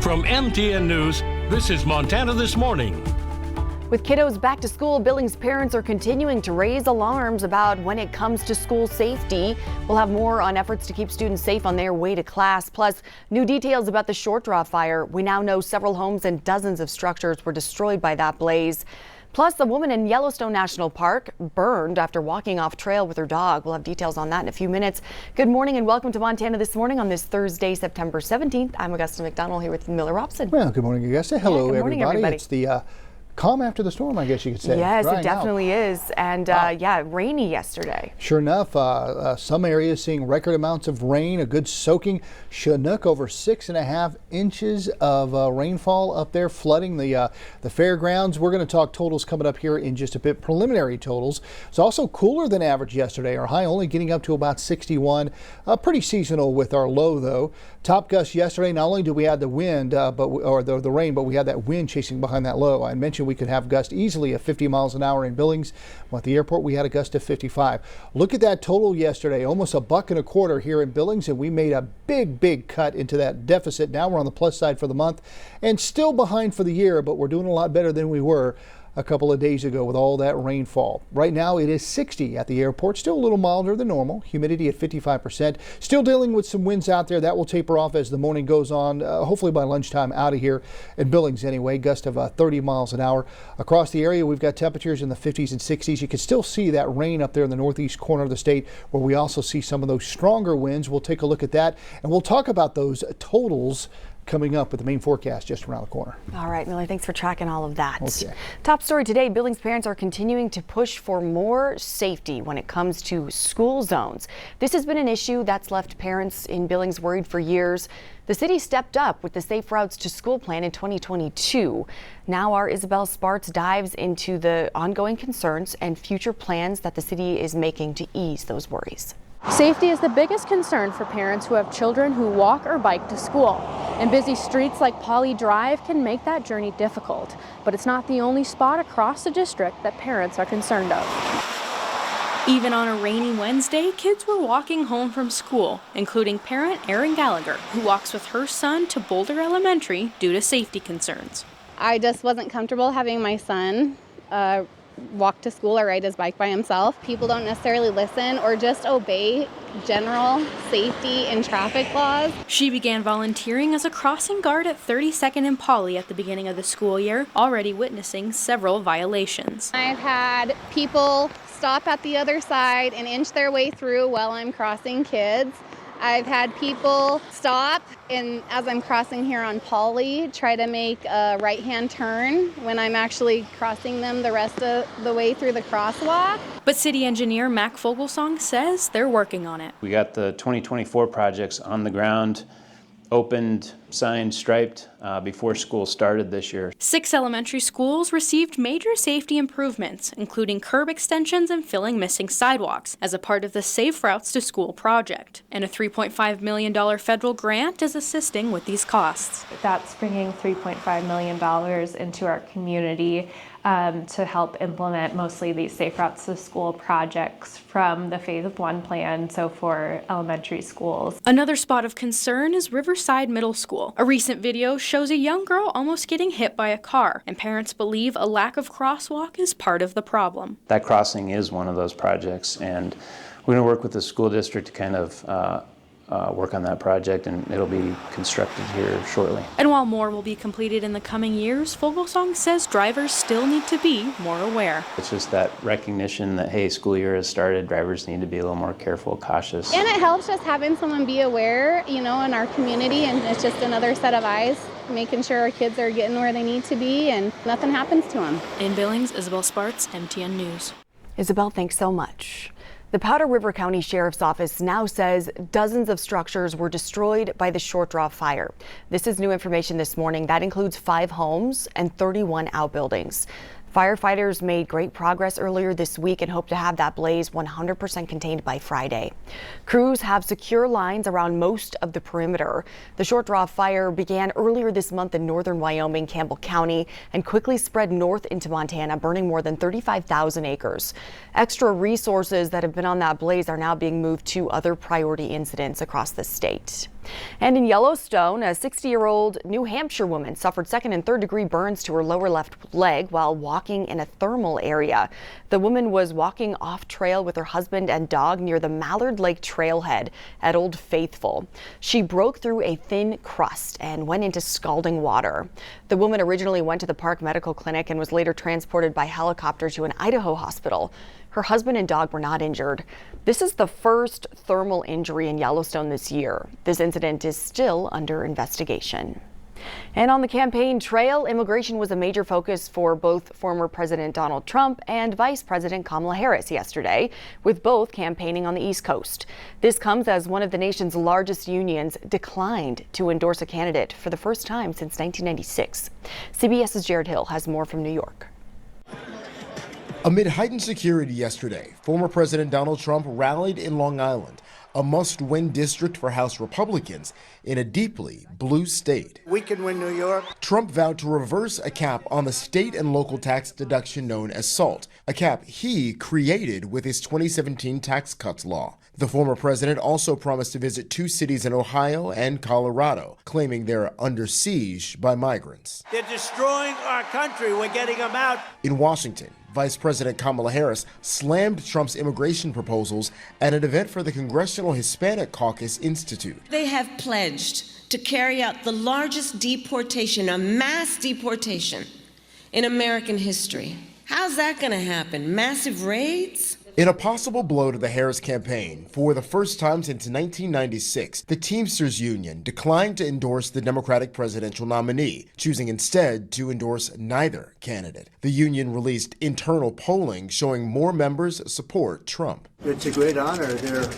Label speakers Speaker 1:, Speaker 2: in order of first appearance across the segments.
Speaker 1: From MTN News, this is Montana This Morning.
Speaker 2: With kiddos back to school, Billings parents are continuing to raise alarms about when it comes to school safety. We'll have more on efforts to keep students safe on their way to class, plus new details about the Short Draw fire. We now know several homes and dozens of structures were destroyed by that blaze. Plus, a woman in Yellowstone National Park burned after walking off trail with her dog. We'll have details on that in a few minutes. Good morning and welcome to Montana This Morning on this Thursday, September 17th. I'm Augusta McDonnell here with Miller Robson.
Speaker 3: Well, good morning, Augusta. Hello,
Speaker 2: good morning, everybody.
Speaker 3: It's the calm after the storm, I guess you could say.
Speaker 2: Yes,
Speaker 3: right
Speaker 2: it definitely
Speaker 3: now.
Speaker 2: is. And rainy yesterday.
Speaker 3: Sure enough, some areas seeing record amounts of rain, a good soaking. Chinook over 6.5 inches of rainfall up there, flooding the fairgrounds. We're going to talk totals coming up here in just a bit. Preliminary totals. It's also cooler than average yesterday. Our high only getting up to about 61. Pretty seasonal with our low though. Top gust yesterday. Not only do we have the wind, the rain, but we had that wind chasing behind that low. I mentioned we could have gust easily at 50 miles an hour in Billings. Well, at the airport, we had a gust of 55. Look at that total yesterday, almost $1.25 here in Billings, and we made a big cut into that deficit. Now we're on the plus side for the month and still behind for the year, but we're doing a lot better than we were a couple of days ago with all that rainfall. Right now it is 60 at the airport, still a little milder than normal. Humidity at 55%. Still dealing with some winds out there. That will taper off as the morning goes on. Hopefully by lunchtime out of here in Billings anyway. Gust of 30 miles an hour. Across the area we've got temperatures in the 50s and 60s. You can still see that rain up there in the northeast corner of the state where we also see some of those stronger winds. We'll take a look at that and we'll talk about those totals coming up with the main forecast just around the corner.
Speaker 2: All right, Miller, thanks for tracking all of that.
Speaker 3: Okay.
Speaker 2: Top story today, Billings parents are continuing to push for more safety when it comes to school zones. This has been an issue that's left parents in Billings worried for years. The city stepped up with the Safe Routes to School plan in 2022. Now our Isabel Sparts dives into the ongoing concerns and future plans that the city is making to ease those worries.
Speaker 4: Safety is the biggest concern for parents who have children who walk or bike to school. And busy streets like Pauley Drive can make that journey difficult. But it's not the only spot across the district that parents are concerned of.
Speaker 5: Even on a rainy Wednesday, kids were walking home from school, including parent Erin Gallagher, who walks with her son to Boulder Elementary due to safety concerns.
Speaker 6: I just wasn't comfortable having my son walk to school or ride his bike by himself. People don't necessarily listen or just obey general safety and traffic laws.
Speaker 5: She began volunteering as a crossing guard at 32nd and Pauley at the beginning of the school year, already witnessing several violations.
Speaker 6: I've had people stop at the other side and inch their way through while I'm crossing kids. I've had people stop and as I'm crossing here on Pauley, try to make a right-hand turn when I'm actually crossing them the rest of the way through the crosswalk.
Speaker 5: But city engineer Mac Fogelsong says they're working on it.
Speaker 7: We got the 2024 projects on the ground, opened, signed, striped before school started this year. 6 elementary schools received major safety improvements, including curb extensions and filling missing sidewalks, as a part of the Safe Routes to School project. And a $3.5 million federal grant is assisting with these costs.
Speaker 8: That's bringing $3.5 million into our community to help implement mostly these Safe Routes to School projects from the Phase 1 plan, so for elementary schools.
Speaker 5: Another spot of concern is Riverside Middle School. A recent video shows a young girl almost getting hit by a car, and parents believe a lack of crosswalk is part of the problem.
Speaker 7: That crossing is one of those projects, and we're going to work with the school district to kind of work on that project, and it'll be constructed here shortly.
Speaker 5: And while more will be completed in the coming years, Fogelsong says drivers still need to be more aware.
Speaker 7: It's just that recognition that, hey, school year has started, drivers need to be a little more careful, cautious.
Speaker 6: And it helps just having someone be aware, in our community, and it's just another set of eyes, making sure our kids are getting where they need to be and nothing happens to them.
Speaker 5: In Billings, Isabel Sparts, MTN News.
Speaker 2: Isabel, thanks so much. The Powder River County Sheriff's Office now says dozens of structures were destroyed by the Short Draw fire. This is new information this morning. That includes 5 homes and 31 outbuildings. Firefighters made great progress earlier this week and hope to have that blaze 100% contained by Friday. Crews have secure lines around most of the perimeter. The short draw fire began earlier this month in northern Wyoming, Campbell County, and quickly spread north into Montana, burning more than 35,000 acres. Extra resources that have been on that blaze are now being moved to other priority incidents across the state. And in Yellowstone, a 60-year-old New Hampshire woman suffered second and third degree burns to her lower left leg while walking in a thermal area. The woman was walking off trail with her husband and dog near the Mallard Lake trailhead at Old Faithful. She broke through a thin crust and went into scalding water. The woman originally went to the Park Medical Clinic and was later transported by helicopter to an Idaho hospital. Her husband and dog were not injured. This is the first thermal injury in Yellowstone this year. This incident is still under investigation. And on the campaign trail, immigration was a major focus for both former President Donald Trump and Vice President Kamala Harris yesterday, with both campaigning on the East Coast. This comes as one of the nation's largest unions declined to endorse a candidate for the first time since 1996. CBS's Jared Hill has more from New York.
Speaker 9: Amid heightened security yesterday, former President Donald Trump rallied in Long Island, a must-win district for House Republicans in a deeply blue state.
Speaker 10: We can win New York.
Speaker 9: Trump vowed to reverse a cap on the state and local tax deduction known as SALT, a cap he created with his 2017 tax cuts law. The former president also promised to visit 2 cities in Ohio and Colorado, claiming they're under siege by migrants.
Speaker 10: They're destroying our country. We're getting them out.
Speaker 9: In Washington, Vice President Kamala Harris slammed Trump's immigration proposals at an event for the Congressional Hispanic Caucus Institute.
Speaker 11: They have pledged to carry out the largest deportation, a mass deportation in American history. How's that going to happen? Massive raids?
Speaker 9: In a possible blow to the Harris campaign, for the first time since 1996, the Teamsters Union declined to endorse the Democratic presidential nominee, choosing instead to endorse neither candidate. The union released internal polling showing more members support Trump.
Speaker 10: It's a great honor. They're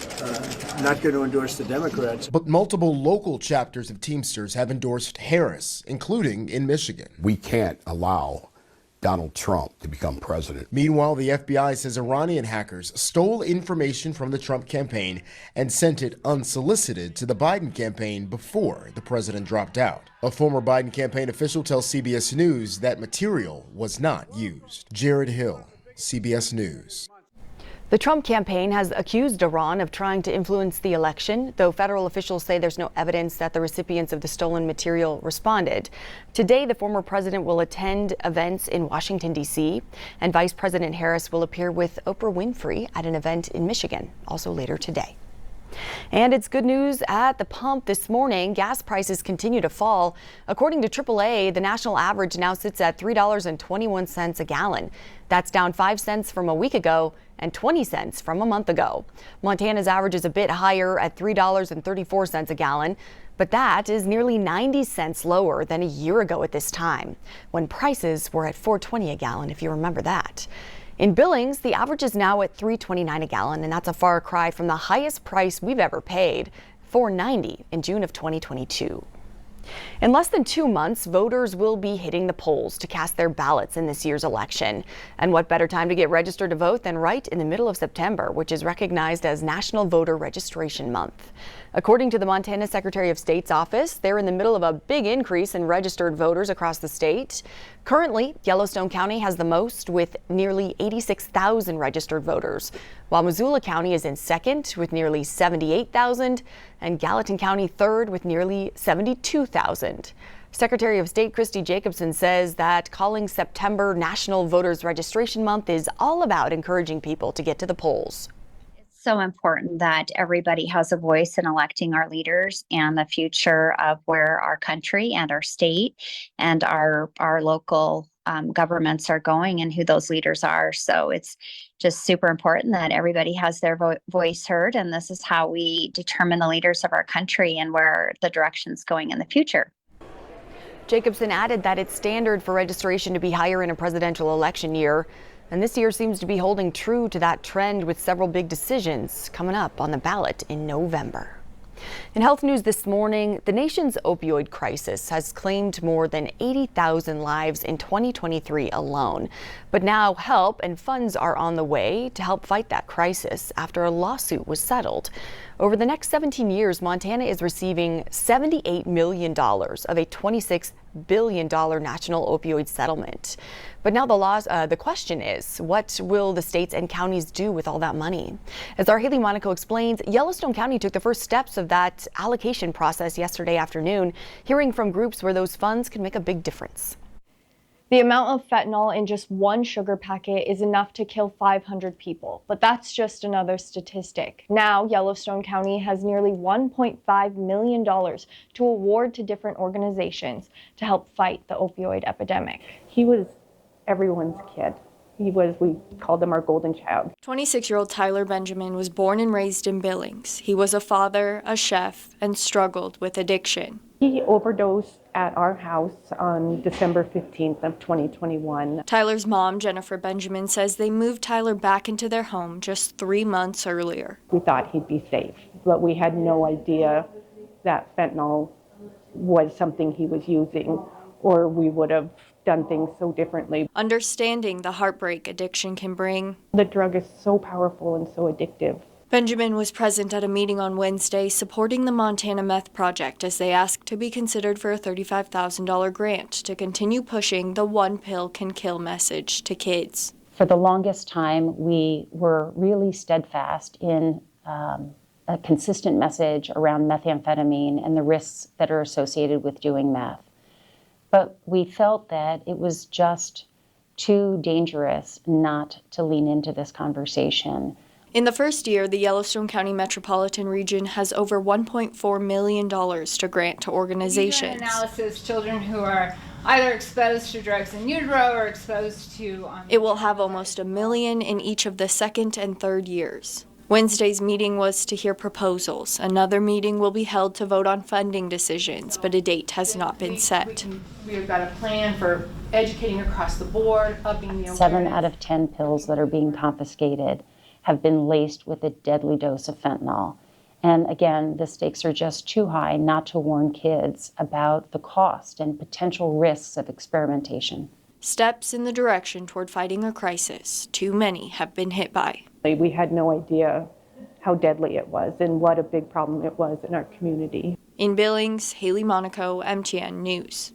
Speaker 10: not going to endorse the Democrats.
Speaker 9: But multiple local chapters of Teamsters have endorsed Harris, including in Michigan.
Speaker 12: We can't allow Donald Trump to become president.
Speaker 9: Meanwhile, the FBI says Iranian hackers stole information from the Trump campaign and sent it unsolicited to the Biden campaign before the president dropped out. A former Biden campaign official tells CBS News that material was not used. Jared Hill, CBS News.
Speaker 2: The Trump campaign has accused Iran of trying to influence the election, though federal officials say there's no evidence that the recipients of the stolen material responded. Today, the former president will attend events in Washington, D.C., and Vice President Harris will appear with Oprah Winfrey at an event in Michigan, also later today. And it's good news at the pump this morning. Gas prices continue to fall. According to AAA, the national average now sits at $3.21 a gallon. That's down 5 cents from a week ago and 20 cents from a month ago. Montana's average is a bit higher at $3.34 a gallon, but that is nearly 90 cents lower than a year ago at this time, when prices were at $4.20 a gallon, if you remember that. In Billings, the average is now at $3.29 a gallon, and that's a far cry from the highest price we've ever paid, $4.90 in June of 2022. In less than 2 months, voters will be hitting the polls to cast their ballots in this year's election. And what better time to get registered to vote than right in the middle of September, which is recognized as National Voter Registration Month. According to the Montana Secretary of State's office, they're in the middle of a big increase in registered voters across the state. Currently, Yellowstone County has the most with nearly 86,000 registered voters, while Missoula County is in second with nearly 78,000 and Gallatin County third with nearly 72,000. Secretary of State Christy Jacobson says that calling September National Voters Registration Month is all about encouraging people to get to the polls.
Speaker 13: So important that everybody has a voice in electing our leaders and the future of where our country and our state and our local governments are going and who those leaders are. So it's just super important that everybody has their voice heard, and this is how we determine the leaders of our country and where the direction's going in the future.
Speaker 2: Jacobson added that it's standard for registration to be higher in a presidential election year. And this year seems to be holding true to that trend with several big decisions coming up on the ballot in November. In health news this morning, the nation's opioid crisis has claimed more than 80,000 lives in 2023 alone. But now help and funds are on the way to help fight that crisis after a lawsuit was settled. Over the next 17 years, Montana is receiving $78 million of a $26 billion national opioid settlement. But now the question is, what will the states and counties do with all that money? As our Haley Monaco explains, Yellowstone County took the first steps of that allocation process yesterday afternoon, hearing from groups where those funds can make a big difference.
Speaker 14: The amount of fentanyl in just one sugar packet is enough to kill 500 people, but that's just another statistic. Now, Yellowstone County has nearly $1.5 million to award to different organizations to help fight the opioid epidemic.
Speaker 15: He was everyone's kid. We called him our golden child.
Speaker 5: 26-year-old Tyler Benjamin was born and raised in Billings. He was a father, a chef, and struggled with addiction.
Speaker 15: He overdosed at our house on December 15th of 2021.
Speaker 5: Tyler's mom, Jennifer Benjamin, says they moved Tyler back into their home just 3 months earlier.
Speaker 15: We thought he'd be safe, but we had no idea that fentanyl was something he was using, or we would have done things so differently.
Speaker 5: Understanding the heartbreak addiction can bring.
Speaker 15: The drug is so powerful and so addictive.
Speaker 5: Benjamin was present at a meeting on Wednesday supporting the Montana Meth Project as they asked to be considered for a $35,000 grant to continue pushing the one pill can kill message to kids.
Speaker 16: For the longest time, we were really steadfast in a consistent message around methamphetamine and the risks that are associated with doing meth. But we felt that it was just too dangerous not to lean into this conversation.
Speaker 5: In the first year, the Yellowstone County Metropolitan Region has over $1.4 million to grant to organizations.
Speaker 17: Analysis, children who are either exposed to drugs in utero or exposed to...
Speaker 5: It will have almost $1 million in each of the second and third years. Wednesday's meeting was to hear proposals. Another meeting will be held to vote on funding decisions, but a date has not been set.
Speaker 17: We've got a plan for educating across the board, upping the awareness.
Speaker 16: 7 out of 10 pills that are being confiscated have been laced with a deadly dose of fentanyl. And again, the stakes are just too high not to warn kids about the cost and potential risks of experimentation.
Speaker 5: Steps in the direction toward fighting a crisis too many have been hit by.
Speaker 15: We had no idea how deadly it was and what a big problem it was in our community.
Speaker 5: In Billings, Haley Monaco, MTN News.